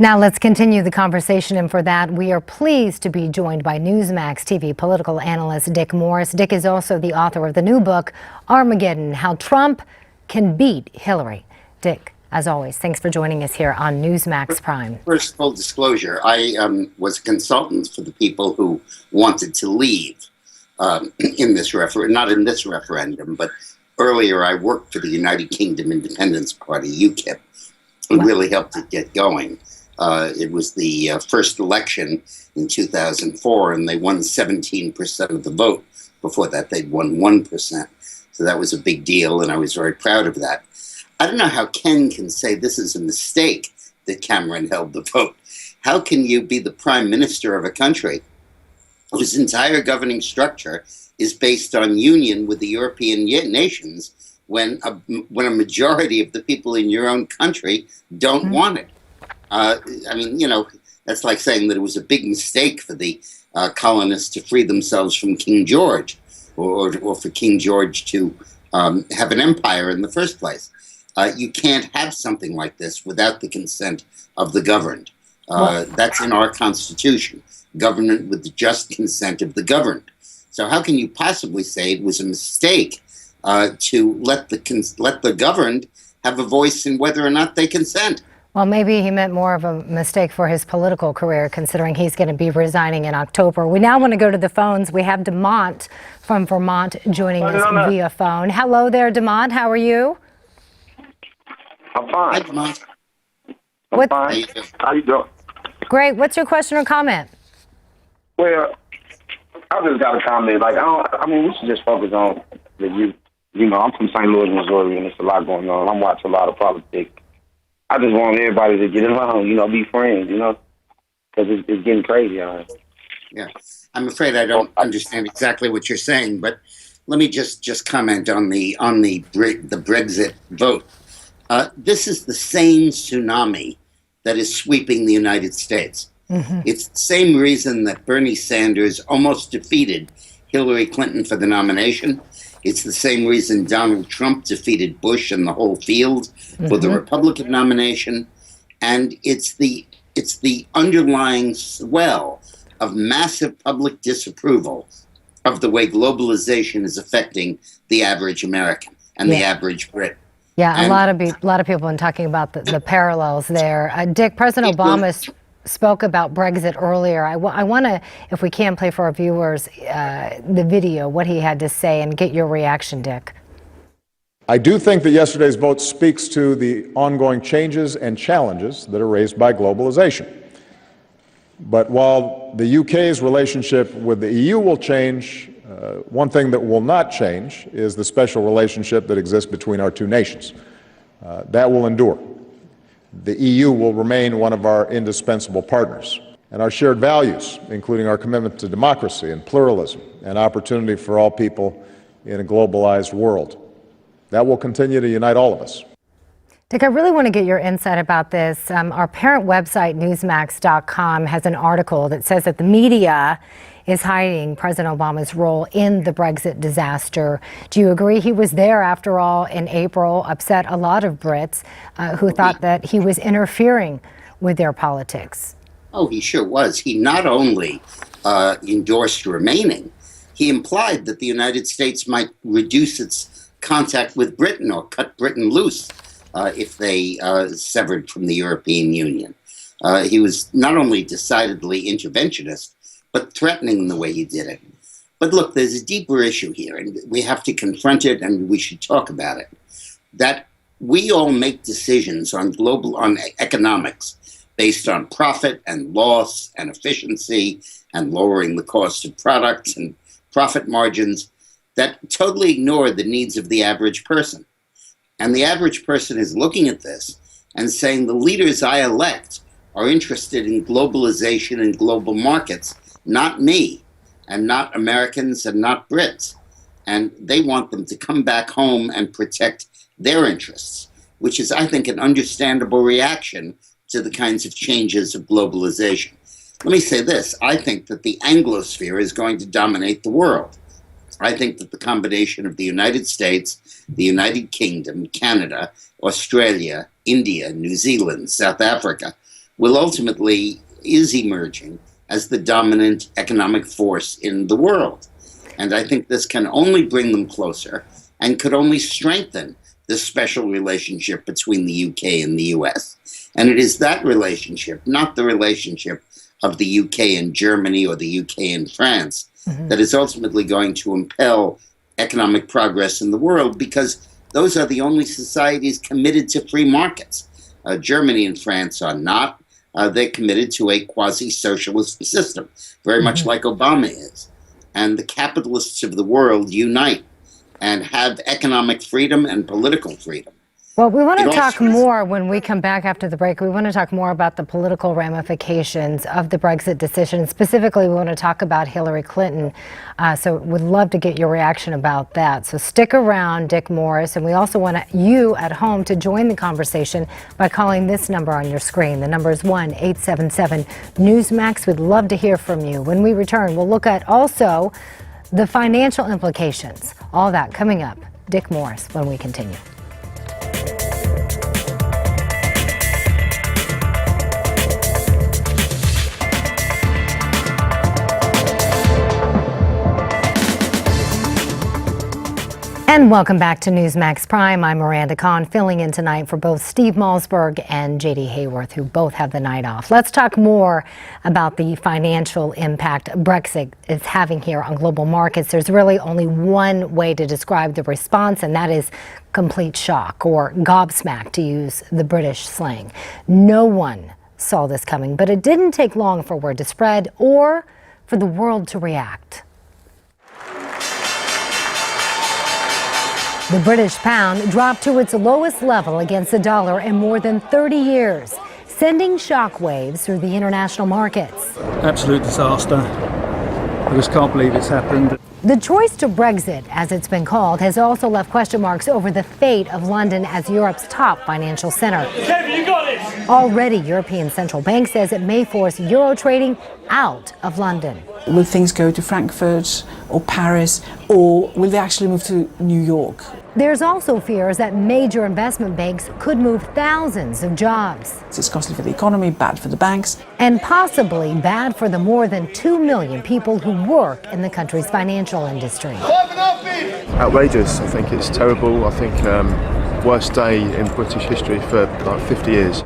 Now let's continue the conversation, and for that we are pleased to be joined by Newsmax TV political analyst Dick Morris. Dick is also the author of the new book, Armageddon, How Trump Can Beat Hillary. Dick, as always, thanks for joining us here on Newsmax Prime. First, full disclosure, I was a consultant for the people who wanted to leave in this referendum, not in this referendum, but earlier I worked for the United Kingdom Independence Party, UKIP, and really helped it get going. It was the first election in 2004, and they won 17% of the vote. Before that, they'd won 1%. So that was a big deal, and I was very proud of that. I don't know how Ken can say this is a mistake that Cameron held the vote. How can you be the prime minister of a country whose entire governing structure is based on union with the European nations when a majority of the people in your own country don't want it? I mean, you know, that's like saying that it was a big mistake for the colonists to free themselves from King George, or for King George to have an empire in the first place. You can't have something like this without the consent of the governed. That's in our Constitution, government with the just consent of the governed. So how can you possibly say it was a mistake to let the governed have a voice in whether or not they consent? Well, maybe he meant more of a mistake for his political career, considering he's going to be resigning in October. We now want to go to the phones. We have DeMont from Vermont joining us via phone. Hello there, DeMont. How are you? I'm fine. Hi, DeMont. I'm fine. How you doing? Great. What's your question or comment? Well, I just got a comment. Like, I mean, we should just focus on the youth. You know, I'm from St. Louis, Missouri, and there's a lot going on. I'm watching a lot of politics. I just want everybody to get along, you know, be friends, you know, because it's getting crazy out here. Yeah, I'm afraid I don't understand exactly what you're saying, but let me just comment on the Brexit vote. This is the same tsunami that is sweeping the United States. Mm-hmm. It's the same reason that Bernie Sanders almost defeated Hillary Clinton for the nomination. It's the same reason Donald Trump defeated Bush and the whole field for the Republican nomination. And it's the underlying swell of massive public disapproval of the way globalization is affecting the average American and the average Brit. Yeah, and a lot of people have been talking about the parallels there. Dick, President Obama spoke about Brexit earlier. I want to, if we can, play for our viewers the video, what he had to say, and get your reaction, Dick. I do think that yesterday's vote speaks to the ongoing changes and challenges that are raised by globalization. But while the UK's relationship with the EU will change, one thing that will not change is the special relationship that exists between our two nations. That will endure. The EU will remain one of our indispensable partners, and our shared values, including our commitment to democracy and pluralism and opportunity for all people in a globalized world, that will continue to unite all of us. Dick, I really want to get your insight about this. Our parent website, Newsmax.com, has an article that says that the media is hiding President Obama's role in the Brexit disaster. Do you agree? He was there, after all, in April, upset a lot of Brits who thought that he was interfering with their politics. Oh, he sure was. He not only endorsed remaining, he implied that the United States might reduce its contact with Britain or cut Britain loose if they severed from the European Union. He was not only decidedly interventionist, but threatening in the way he did it. But look, there's a deeper issue here, and we have to confront it, and we should talk about it. That we all make decisions on economics based on profit and loss and efficiency and lowering the cost of products and profit margins that totally ignore the needs of the average person. And the average person is looking at this and saying the leaders I elect are interested in globalization and global markets, not me, and not Americans and not Brits. And they want them to come back home and protect their interests, which is, I think, an understandable reaction to the kinds of changes of globalization. Let me say this. I think that the Anglosphere is going to dominate the world. I think that the combination of the United States, the United Kingdom, Canada, Australia, India, New Zealand, South Africa, will ultimately is emerging as the dominant economic force in the world. And I think this can only bring them closer and could only strengthen the special relationship between the UK and the US. And it is that relationship, not the relationship of the UK and Germany or the UK and France, that is ultimately going to impel economic progress in the world, because those are the only societies committed to free markets. Germany and France are not. They're committed to a quasi-socialist system, very much like Obama is. And the capitalists of the world unite and have economic freedom and political freedom. Well, we want to talk more when we come back after the break. We want to talk more about the political ramifications of the Brexit decision. Specifically, we want to talk about Hillary Clinton. So we'd love to get your reaction about that. So stick around, Dick Morris. And we also want you at home to join the conversation by calling this number on your screen. The number is 1-877-NEWSMAX. We'd love to hear from you. When we return, we'll look at also the financial implications. All that coming up. Dick Morris when we continue. And welcome back to Newsmax Prime. I'm Miranda filling in tonight for both Steve Malzberg and JD Hayworth, who both have the night off. Let's talk more about the financial impact Brexit is having here on global markets. There's really only one way to describe the response, and that is complete shock, or gobsmacked, to use the British slang. No one saw this coming, but it didn't take long for word to spread or for the world to react. The British pound dropped to its lowest level against the dollar in more than 30 years, sending shockwaves through the international markets. Absolute disaster. I just can't believe it's happened. The choice to Brexit, as it's been called, has also left question marks over the fate of London as Europe's top financial center. Kevin, you got it! Already, European Central Bank says it may force euro trading out of London. Will things go to Frankfurt or Paris, or will they actually move to New York? There's also fears that major investment banks could move thousands of jobs. It's costly for the economy, bad for the banks. And possibly bad for the more than 2 million people who work in the country's financial industry. Outrageous. I think it's terrible. I think worst day in British history for like 50 years.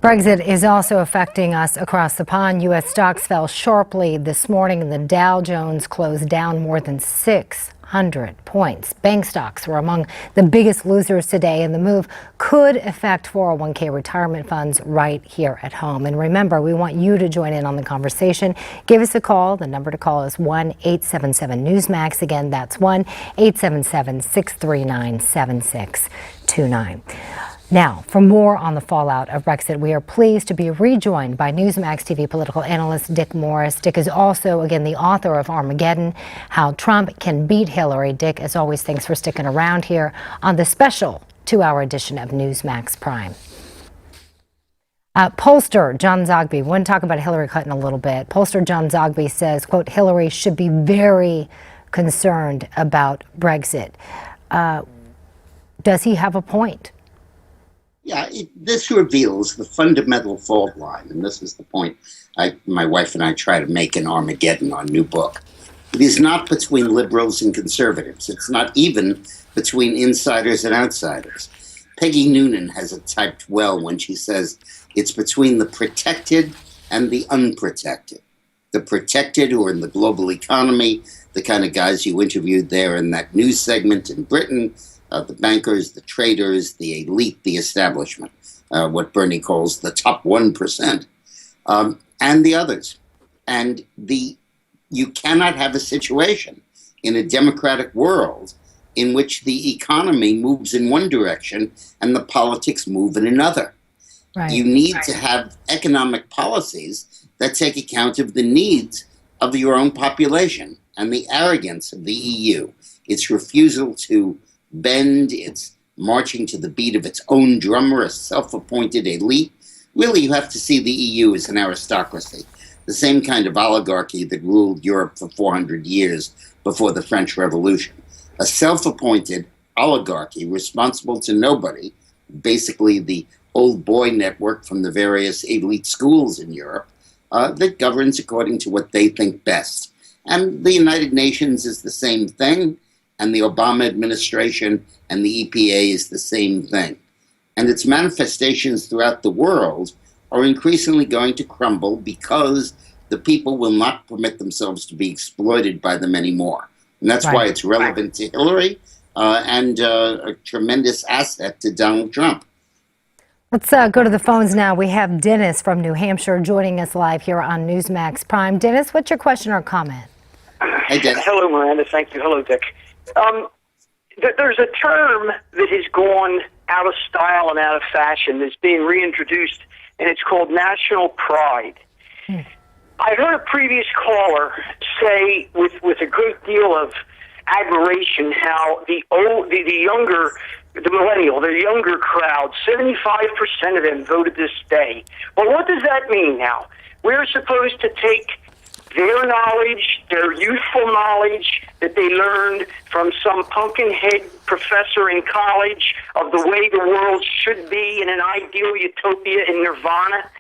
Brexit is also affecting us across the pond. U.S. stocks fell sharply this morning, and the Dow Jones closed down more than 600 points. Bank stocks were among the biggest losers today, and the move could affect 401k retirement funds right here at home. And remember, we want you to join in on the conversation. Give us a call. The number to call is 1-877-NEWSMAX. Again, that's 1-877-639-7629. Now, for more on the fallout of Brexit, we are pleased to be rejoined by Newsmax TV political analyst Dick Morris. Dick is also, again, the author of Armageddon, How Trump Can Beat Hillary. Dick, as always, thanks for sticking around here on the special 2-hour edition of Newsmax Prime. Pollster John Zogby, we want to talk about Hillary Clinton a little bit. Pollster John Zogby says, quote, Hillary should be very concerned about Brexit. Does he have a point? Yeah, this reveals the fundamental fault line, and this is the point my wife and I try to make in Armageddon, our new book. It is not between liberals and conservatives. It's not even between insiders and outsiders. Peggy Noonan has it typed well when she says it's between the protected and the unprotected. The protected, who are in the global economy, the kind of guys you interviewed there in that news segment in Britain, the bankers, the traders, the elite, the establishment, what Bernie calls the top 1%, and the others. And you cannot have a situation in a democratic world in which the economy moves in one direction and the politics move in another. Right. You need to have economic policies that take account of the needs of your own population, and the arrogance of the EU, its refusal to bend, its marching to the beat of its own drummer, a self-appointed elite. Really, you have to see the EU as an aristocracy, the same kind of oligarchy that ruled Europe for 400 years before the French Revolution. A self-appointed oligarchy responsible to nobody, basically the old boy network from the various elite schools in Europe that governs according to what they think best. And the United Nations is the same thing, and the Obama administration and the EPA is the same thing. And its manifestations throughout the world are increasingly going to crumble because the people will not permit themselves to be exploited by them anymore. And that's why it's relevant to Hillary and a tremendous asset to Donald Trump. Let's go to the phones now. We have Dennis from New Hampshire joining us live here on Newsmax Prime. Dennis, what's your question or comment? Hey, Dennis. Hello, Miranda. Thank you. Hello, Dick. There's a term that has gone out of style and out of fashion that's being reintroduced, and it's called national pride. I heard a previous caller say with a great deal of admiration how the millennial, the younger crowd, 75% of them voted to stay. Well, what does that mean now? We're supposed to take their knowledge, their youthful knowledge that they learned from some pumpkin head professor in college of the way the world should be in an ideal utopia in nirvana,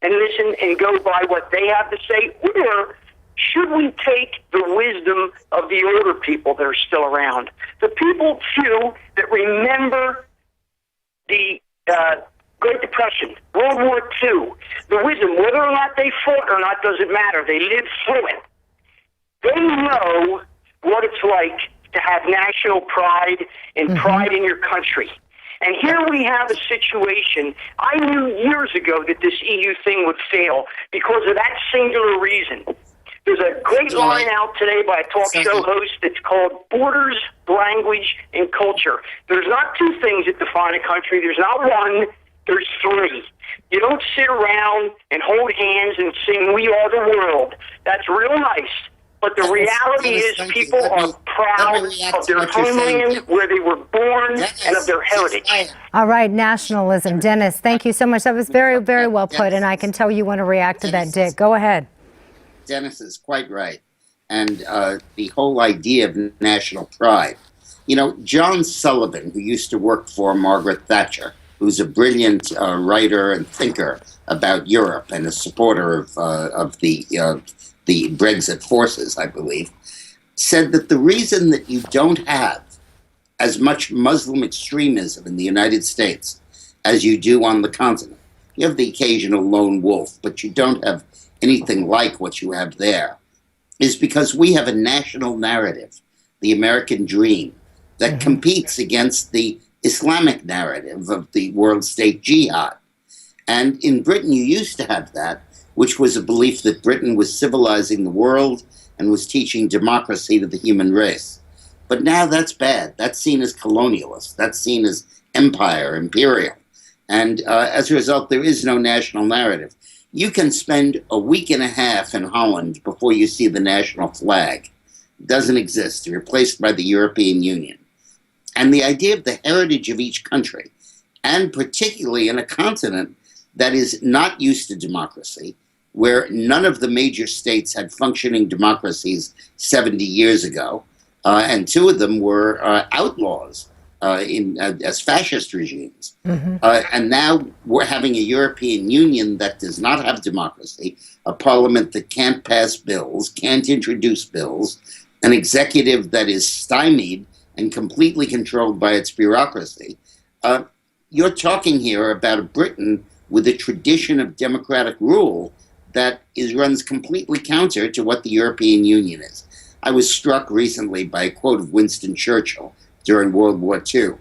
and listen and go by what they have to say? Or should we take the wisdom of the older people that are still around? The people, too, that remember the Great Depression, World War II, the wisdom, whether or not they fought or not doesn't matter. They lived through it. They know what it's like to have national pride and pride in your country. And here we have a situation. I knew years ago that this EU thing would fail because of that singular reason. There's a great line out today by a talk show host that's called Borders, Language, and Culture. There's not two things that define a country. There's not one. There's three. You don't sit around and hold hands and sing "We Are the World." That's real nice. But the reality is people are proud of their homeland, where they were born, and of their heritage. All right, nationalism. Dennis, thank you so much. That was very, very well put, and I can tell you want to react to that, Dick. Go ahead. Dennis is quite right. And the whole idea of national pride. You know, John Sullivan, who used to work for Margaret Thatcher, who's a brilliant writer and thinker about Europe and a supporter of the Brexit forces, I believe, said that the reason that you don't have as much Muslim extremism in the United States as you do on the continent, you have the occasional lone wolf, but you don't have anything like what you have there, is because we have a national narrative, the American dream, that competes against the Islamic narrative of the world state jihad. And in Britain, you used to have that, which was a belief that Britain was civilizing the world and was teaching democracy to the human race. But now that's bad. That's seen as colonialist. That's seen as empire, imperial. And as a result, there is no national narrative. You can spend a week and a half in Holland before you see the national flag. It doesn't exist, replaced by the European Union. And the idea of the heritage of each country, and particularly in a continent that is not used to democracy, where none of the major states had functioning democracies 70 years ago, and two of them were outlaws as fascist regimes. And now we're having a European Union that does not have democracy, a parliament that can't pass bills, can't introduce bills, an executive that is stymied and completely controlled by its bureaucracy. You're talking here about a Britain with a tradition of democratic rule that runs completely counter to what the European Union is. I was struck recently by a quote of Winston Churchill during World War II.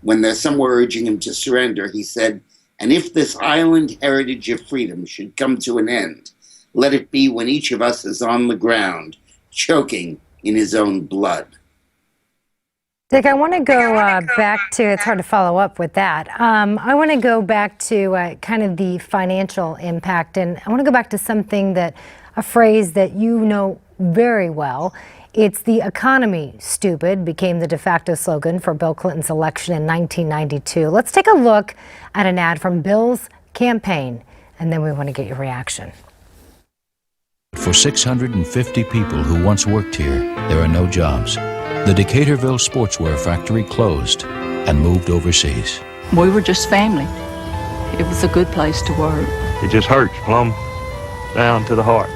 When some were urging him to surrender, he said, "And if this island heritage of freedom should come to an end, let it be when each of us is on the ground, choking in his own blood." Dick, I want to go back to, it's hard to follow up with that. I want to go back to kind of the financial impact, and I want to go back to something a phrase that you know very well. It's the economy, stupid, became the de facto slogan for Bill Clinton's election in 1992. Let's take a look at an ad from Bill's campaign, and then we want to get your reaction. For 650 people who once worked here, there are no jobs. The Decaturville sportswear factory closed and moved overseas. We were just family. It was a good place to work. It just hurts plumb down to the heart.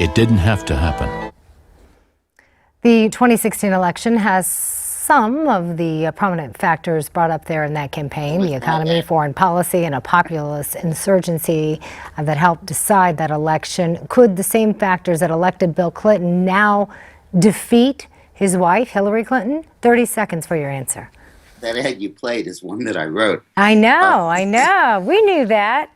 It didn't have to happen. The 2016 election has some of the prominent factors brought up there in that campaign, the economy, foreign policy, and a populist insurgency that helped decide that election. Could the same factors that elected Bill Clinton now defeat his wife, Hillary Clinton? 30 seconds for your answer. That ad you played is one that I wrote. I know. We knew that.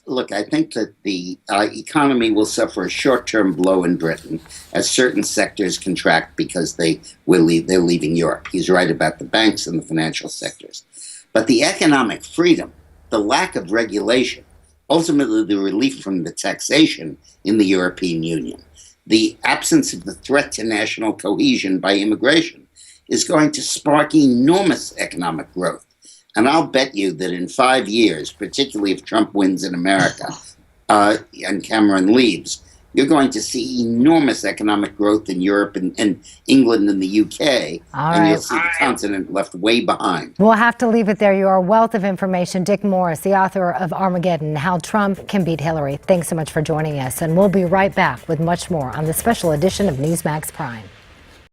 Look, I think that the economy will suffer a short-term blow in Britain as certain sectors contract because they're leaving Europe. He's right about the banks and the financial sectors. But the economic freedom, the lack of regulation, ultimately the relief from the taxation in the European Union, the absence of the threat to national cohesion by immigration is going to spark enormous economic growth. And I'll bet you that in 5 years, particularly if Trump wins in America and Cameron leaves, you're going to see enormous economic growth in Europe and England and the UK. And you'll see the continent left way behind. We'll have to leave it there. You are a wealth of information. Dick Morris, the author of Armageddon, How Trump Can Beat Hillary. Thanks so much for joining us. And we'll be right back with much more on the special edition of Newsmax Prime.